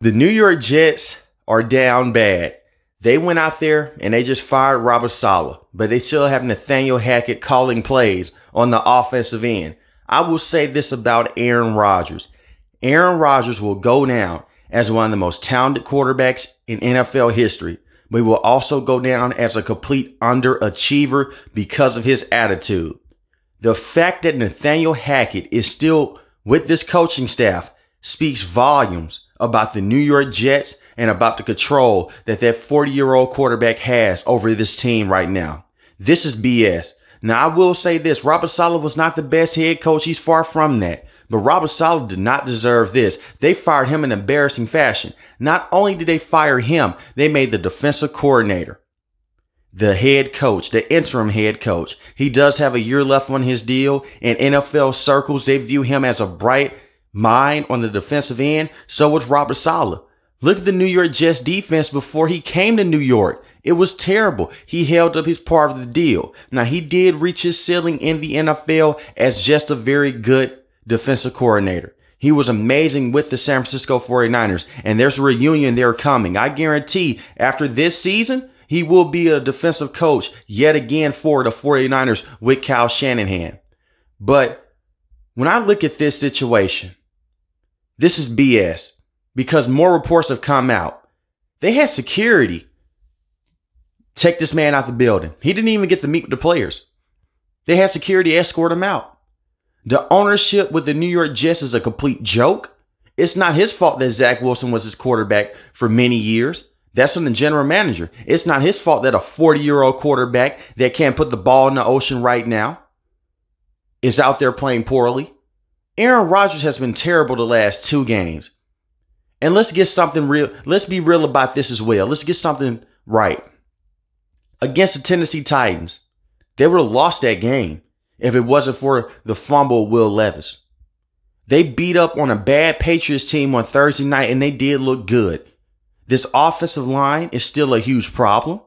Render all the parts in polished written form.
The New York Jets are down bad. They went out there and they just fired Robert Saleh, but they still have Nathaniel Hackett calling plays on the offensive end. I will say this about Aaron Rodgers. Aaron Rodgers will go down as one of the most talented quarterbacks in NFL history, but he will also go down as a complete underachiever because of his attitude. The fact that Nathaniel Hackett is still with this coaching staff speaks volumes about the New York Jets and about the control that 40-year-old quarterback has over this team right now. This is BS. Now, I will say this. Robert Saleh was not the best head coach. He's far from that. But Robert Saleh did not deserve this. They fired him in embarrassing fashion. Not only did they fire him, they made the defensive coordinator the head coach, the interim head coach. He does have a year left on his deal. In NFL circles, they view him as a bright mind on the defensive end. So was Robert Saleh. Look at the New York Jets defense before he came to New York. It was terrible. He held up his part of the deal. Now, he did reach his ceiling in the NFL as just a very good defensive coordinator. He was amazing with the San Francisco 49ers, and there's a reunion there coming. I guarantee after this season, he will be a defensive coach yet again for the 49ers with Kyle Shanahan. But when I look at this situation, this is BS because more reports have come out. They had security take this man out the building. He didn't even get to meet with the players. They had security escort him out. The ownership with the New York Jets is a complete joke. It's not his fault that Zach Wilson was his quarterback for many years. That's on the general manager. It's not his fault that a 40-year-old quarterback that can't put the ball in the ocean right now is out there playing poorly. Aaron Rodgers has been terrible the last 2 games. And let's get something real. Let's be real about this as well. Let's get something right. Against the Tennessee Titans, they would have lost that game if it wasn't for the fumble of Will Levis. They beat up on a bad Patriots team on Thursday night, and they did look good. This offensive line is still a huge problem.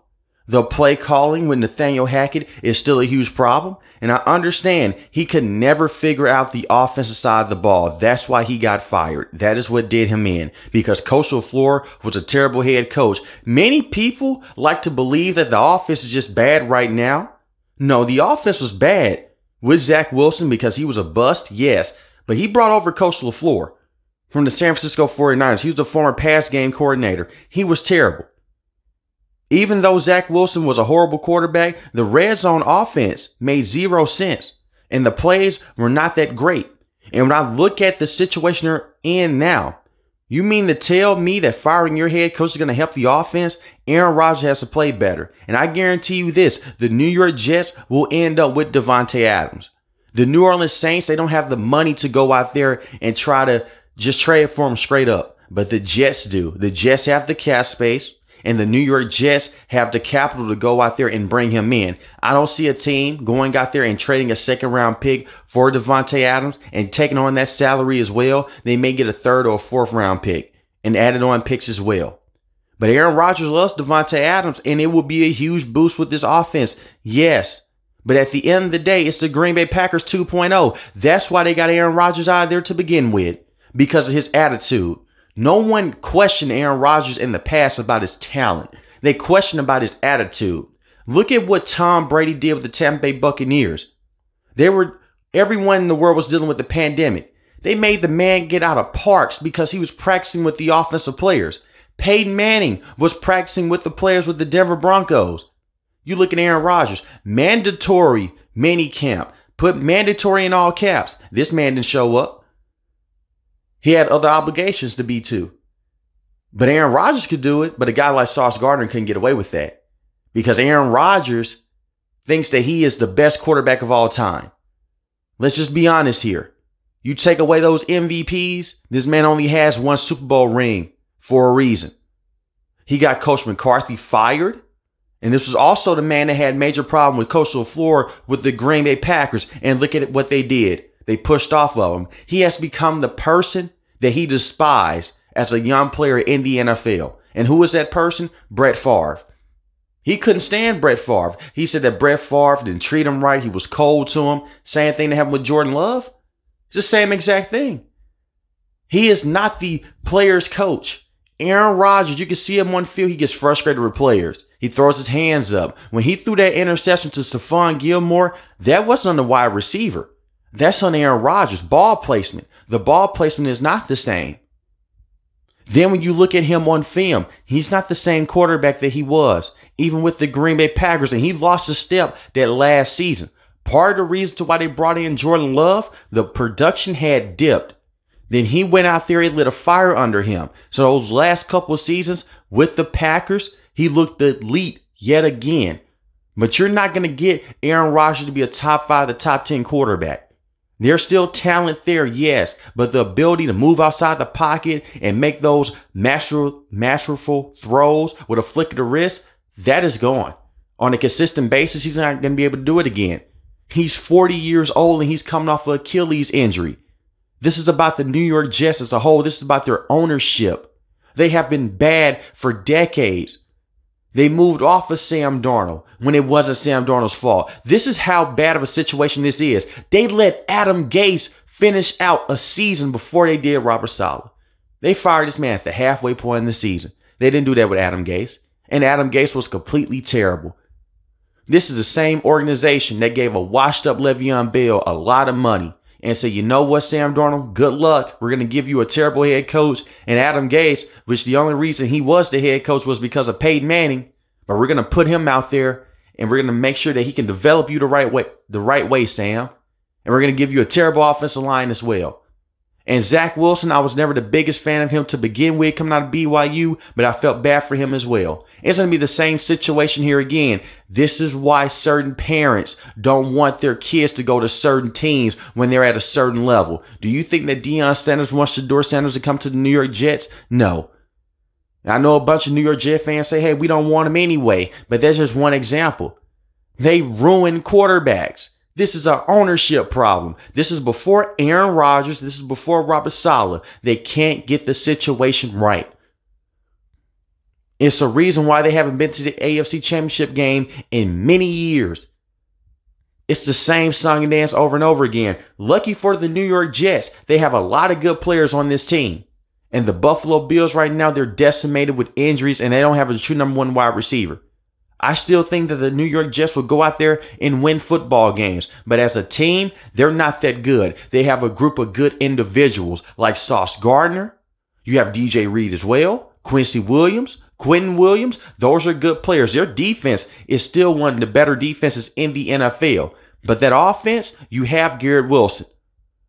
The play calling with Nathaniel Hackett is still a huge problem. And I understand he could never figure out the offensive side of the ball. That's why he got fired. That is what did him in. Because Coach LaFleur was a terrible head coach. Many people like to believe that the offense is just bad right now. No, the offense was bad with Zach Wilson because he was a bust. Yes. But he brought over Coach LaFleur from the San Francisco 49ers. He was the former pass game coordinator. He was terrible. Even though Zach Wilson was a horrible quarterback, the red zone offense made 0 sense. And the plays were not that great. And when I look at the situation they're in now, you mean to tell me that firing your head coach is going to help the offense? Aaron Rodgers has to play better. And I guarantee you this, the New York Jets will end up with Davante Adams. The New Orleans Saints, they don't have the money to go out there and try to just trade for him straight up. But the Jets do. The Jets have the cap space. And the New York Jets have the capital to go out there and bring him in. I don't see a team going out there and trading a 2nd-round pick for Davante Adams and taking on that salary as well. They may get a 3rd or a 4th-round pick and added on picks as well. But Aaron Rodgers loves Davante Adams, and it will be a huge boost with this offense. Yes. But at the end of the day, it's the Green Bay Packers 2.0. That's why they got Aaron Rodgers out of there to begin with, because of his attitude. No one questioned Aaron Rodgers in the past about his talent. They questioned about his attitude. Look at what Tom Brady did with the Tampa Bay Buccaneers. Everyone in the world was dealing with the pandemic. They made the man get out of parks because he was practicing with the offensive players. Peyton Manning was practicing with the players with the Denver Broncos. You look at Aaron Rodgers, mandatory mini camp. Put mandatory in all caps. This man didn't show up. He had other obligations to be to. But Aaron Rodgers could do it, but a guy like Sauce Gardner couldn't get away with that. Because Aaron Rodgers thinks that he is the best quarterback of all time. Let's just be honest here. You take away those MVPs, this man only has 1 Super Bowl ring for a reason. He got Coach McCarthy fired. And this was also the man that had major problem with Coach LaFleur with the Green Bay Packers. And look at what they did. They pushed off of him. He has become the person that he despised as a young player in the NFL. And who is that person? Brett Favre. He couldn't stand Brett Favre. He said that Brett Favre didn't treat him right. He was cold to him. Same thing that happened with Jordan Love. It's the same exact thing. He is not the player's coach. Aaron Rodgers, you can see him on field. He gets frustrated with players. He throws his hands up. When he threw that interception to Stephon Gilmore, that wasn't on the wide receiver. That's on Aaron Rodgers. Ball placement. The ball placement is not the same. Then when you look at him on film, he's not the same quarterback that he was, even with the Green Bay Packers, and he lost a step that last season. Part of the reason to why they brought in Jordan Love, the production had dipped. Then he went out there and lit a fire under him. So those last couple of seasons with the Packers, he looked elite yet again. But you're not going to get Aaron Rodgers to be a top 5 to top 10 quarterback. There's still talent there, yes, but the ability to move outside the pocket and make those masterful throws with a flick of the wrist, that is gone. On a consistent basis, he's not going to be able to do it again. He's 40 years old and he's coming off an Achilles injury. This is about the New York Jets as a whole. This is about their ownership. They have been bad for decades. They moved off of Sam Darnold when it wasn't Sam Darnold's fault. This is how bad of a situation this is. They let Adam Gase finish out a season before they did Robert Saleh. They fired this man at the halfway point in the season. They didn't do that with Adam Gase. And Adam Gase was completely terrible. This is the same organization that gave a washed up Le'Veon Bell a lot of money and said, you know what, Sam Darnold, good luck. We're going to give you a terrible head coach. And Adam Gase, which the only reason he was the head coach was because of Peyton Manning. But we're going to put him out there and we're going to make sure that he can develop you the right way, Sam. And we're going to give you a terrible offensive line as well. And Zach Wilson, I was never the biggest fan of him to begin with coming out of BYU, but I felt bad for him as well. It's going to be the same situation here again. This is why certain parents don't want their kids to go to certain teams when they're at a certain level. Do you think that Deion Sanders wants Shedeur Sanders to come to the New York Jets? No. I know a bunch of New York Jet fans say, hey, we don't want him anyway, but that's just one example. They ruin quarterbacks. This is an ownership problem. This is before Aaron Rodgers. This is before Robert Saleh. They can't get the situation right. It's a reason why they haven't been to the AFC Championship game in many years. It's the same song and dance over and over again. Lucky for the New York Jets, they have a lot of good players on this team. And the Buffalo Bills right now, they're decimated with injuries and they don't have a true number 1 wide receiver. I still think that the New York Jets will go out there and win football games. But as a team, they're not that good. They have a group of good individuals like Sauce Gardner. You have DJ Reed as well. Quinton Williams. Those are good players. Their defense is still one of the better defenses in the NFL. But that offense, you have Garrett Wilson,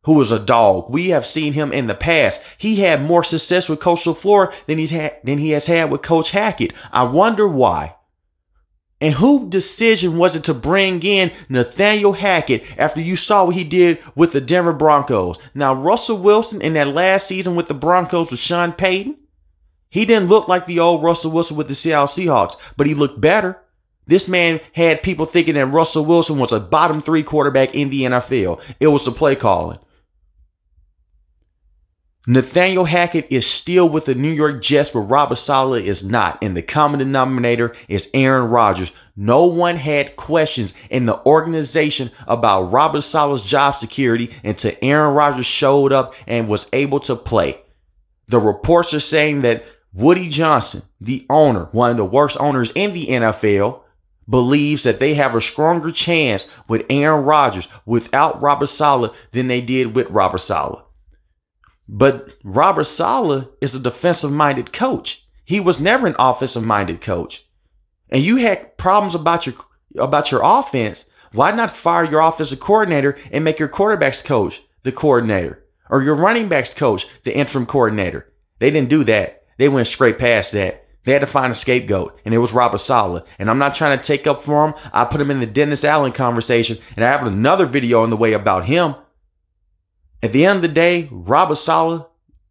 who is a dog. We have seen him in the past. He had more success with Coach LaFleur than he has had with Coach Hackett. I wonder why. And whose decision was it to bring in Nathaniel Hackett after you saw what he did with the Denver Broncos? Now, Russell Wilson in that last season with the Broncos with Sean Payton, he didn't look like the old Russell Wilson with the Seattle Seahawks, but he looked better. This man had people thinking that Russell Wilson was a bottom 3 quarterback in the NFL. It was the play calling. Nathaniel Hackett is still with the New York Jets, but Robert Saleh is not. And the common denominator is Aaron Rodgers. No one had questions in the organization about Robert Saleh's job security until Aaron Rodgers showed up and was able to play. The reports are saying that Woody Johnson, the owner, one of the worst owners in the NFL, believes that they have a stronger chance with Aaron Rodgers without Robert Saleh than they did with Robert Saleh. But Robert Saleh is a defensive-minded coach. He was never an offensive-minded coach. And you had problems about your offense. Why not fire your offensive coordinator and make your quarterback's coach the coordinator? Or your running back's coach the interim coordinator? They didn't do that. They went straight past that. They had to find a scapegoat, and it was Robert Saleh. And I'm not trying to take up for him. I put him in the Dennis Allen conversation, and I have another video on the way about him. At the end of the day, Robert Saleh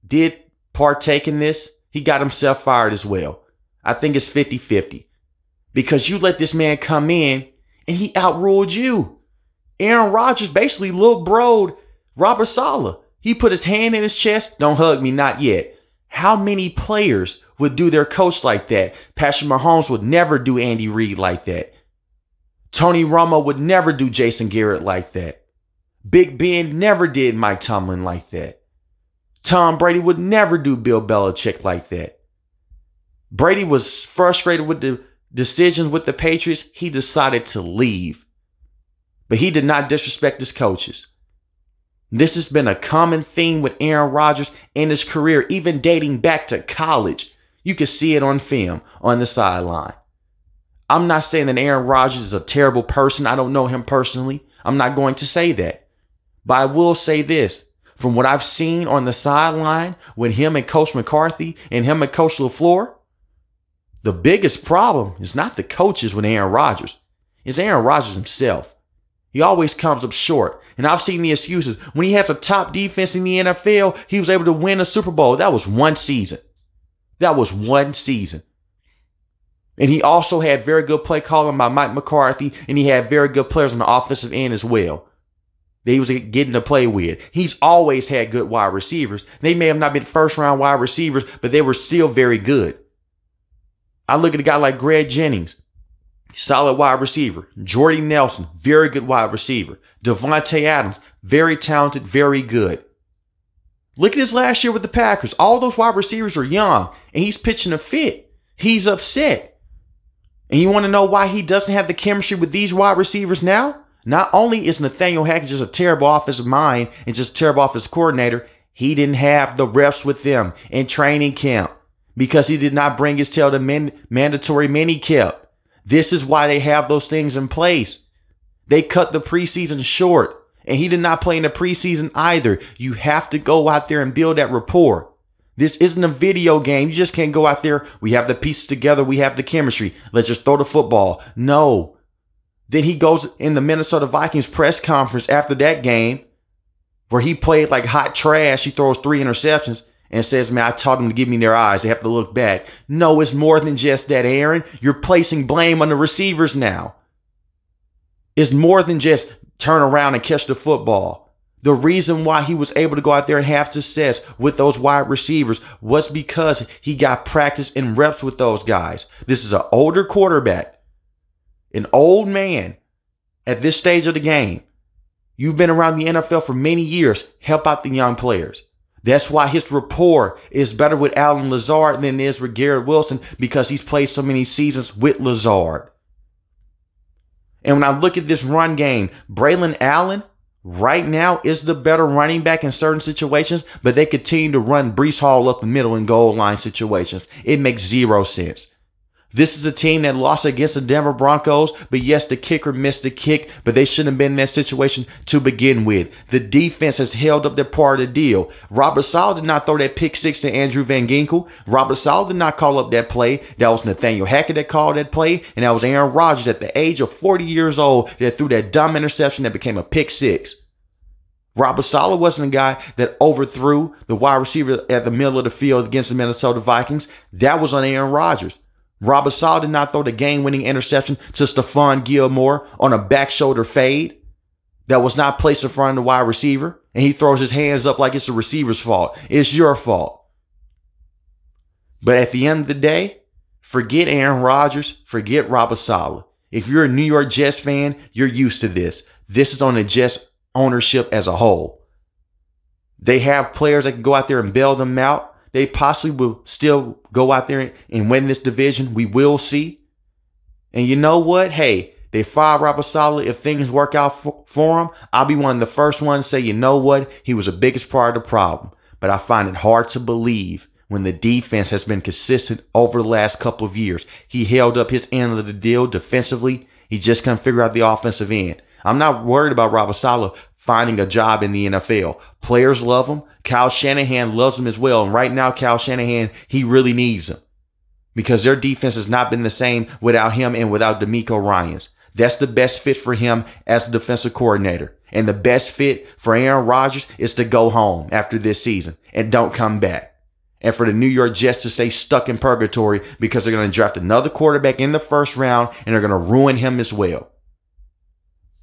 did partake in this. He got himself fired as well. I think it's 50-50. Because you let this man come in and he outruled you. Aaron Rodgers basically little broed Robert Saleh. He put his hand in his chest. Don't hug me, not yet. How many players would do their coach like that? Patrick Mahomes would never do Andy Reid like that. Tony Romo would never do Jason Garrett like that. Big Ben never did Mike Tomlin like that. Tom Brady would never do Bill Belichick like that. Brady was frustrated with the decisions with the Patriots. He decided to leave. But he did not disrespect his coaches. This has been a common theme with Aaron Rodgers in his career, even dating back to college. You can see it on film on the sideline. I'm not saying that Aaron Rodgers is a terrible person. I don't know him personally. I'm not going to say that. But I will say this. From what I've seen on the sideline with him and Coach McCarthy and him and Coach LaFleur, the biggest problem is not the coaches with Aaron Rodgers. It's Aaron Rodgers himself. He always comes up short. And I've seen the excuses. When he has a top defense in the NFL, he was able to win a Super Bowl. That was one season. That was one season. And he also had very good play calling by Mike McCarthy, and he had very good players on the offensive end as well that he was getting to play with. He's always had good wide receivers. They may have not been first-round wide receivers, but they were still very good. I look at a guy like Greg Jennings, solid wide receiver. Jordy Nelson, very good wide receiver. Devontae Adams, very talented, very good. Look at his last year with the Packers. All those wide receivers are young, and he's pitching a fit. He's upset. And you want to know why he doesn't have the chemistry with these wide receivers now? Not only is Nathaniel Hackett just a terrible offensive mind and just a terrible offensive coordinator, he didn't have the reps with them in training camp because he did not bring his tail to mandatory minicamp. This is why they have those things in place. They cut the preseason short, and he did not play in the preseason either. You have to go out there and build that rapport. This isn't a video game. You just can't go out there. We have the pieces together. We have the chemistry. Let's just throw the football. No. Then he goes in the Minnesota Vikings press conference after that game where he played like hot trash. He throws 3 interceptions and says, man, I taught them to give me their eyes. They have to look back. No, it's more than just that, Aaron. You're placing blame on the receivers now. It's more than just turn around and catch the football. The reason why he was able to go out there and have success with those wide receivers was because he got practice and reps with those guys. This is an older quarterback, an old man at this stage of the game. You've been around the NFL for many years. Help out the young players. That's why his rapport is better with Allen Lazard than it is with Garrett Wilson, because he's played so many seasons with Lazard. And when I look at this run game, Braylon Allen right now is the better running back in certain situations, but they continue to run Breece Hall up the middle in goal line situations. It makes zero sense. This is a team that lost against the Denver Broncos, but yes, the kicker missed the kick, but they shouldn't have been in that situation to begin with. The defense has held up their part of the deal. Robert Saleh did not throw that pick 6 to Andrew Van Ginkel. Robert Saleh did not call up that play. That was Nathaniel Hackett that called that play, and that was Aaron Rodgers at the age of 40 years old that threw that dumb interception that became a pick 6. Robert Saleh wasn't a guy that overthrew the wide receiver at the middle of the field against the Minnesota Vikings. That was on Aaron Rodgers. Robert Saleh did not throw the game-winning interception to Stephon Gilmore on a back shoulder fade that was not placed in front of the wide receiver, and he throws his hands up like it's the receiver's fault. It's your fault. But at the end of the day, forget Aaron Rodgers, forget Robert Saleh. If you're a New York Jets fan, you're used to this. This is on the Jets ownership as a whole. They have players that can go out there and bail them out. They possibly will still go out there and win this division. We will see. And you know what? Hey, they fired Robert Saleh. If things work out for him, I'll be one of the first ones to say, you know what? He was the biggest part of the problem. But I find it hard to believe when the defense has been consistent over the last couple of years. He held up his end of the deal defensively. He just couldn't figure out the offensive end. I'm not worried about Robert Saleh finding a job in the NFL. Players love him. Kyle Shanahan loves him as well. And right now, Kyle Shanahan, he really needs him because their defense has not been the same without him and without DeMeco Ryans. That's the best fit for him as a defensive coordinator. And the best fit for Aaron Rodgers is to go home after this season and don't come back. And for the New York Jets to stay stuck in purgatory because they're going to draft another quarterback in the first round and they're going to ruin him as well.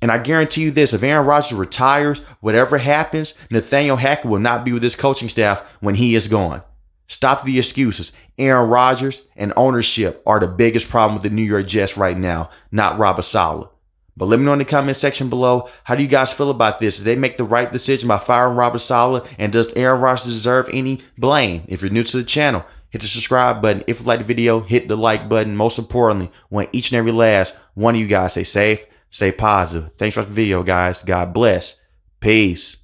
And I guarantee you this, if Aaron Rodgers retires, whatever happens, Nathaniel Hackett will not be with his coaching staff when he is gone. Stop the excuses. Aaron Rodgers and ownership are the biggest problem with the New York Jets right now, not Robert Saleh. But let me know in the comment section below, how do you guys feel about this? Did they make the right decision by firing Robert Saleh? And does Aaron Rodgers deserve any blame? If you're new to the channel, hit the subscribe button. If you like the video, hit the like button. Most importantly, want each and every last one of you guys stay safe, stay positive. Thanks for the video, guys. God bless. Peace.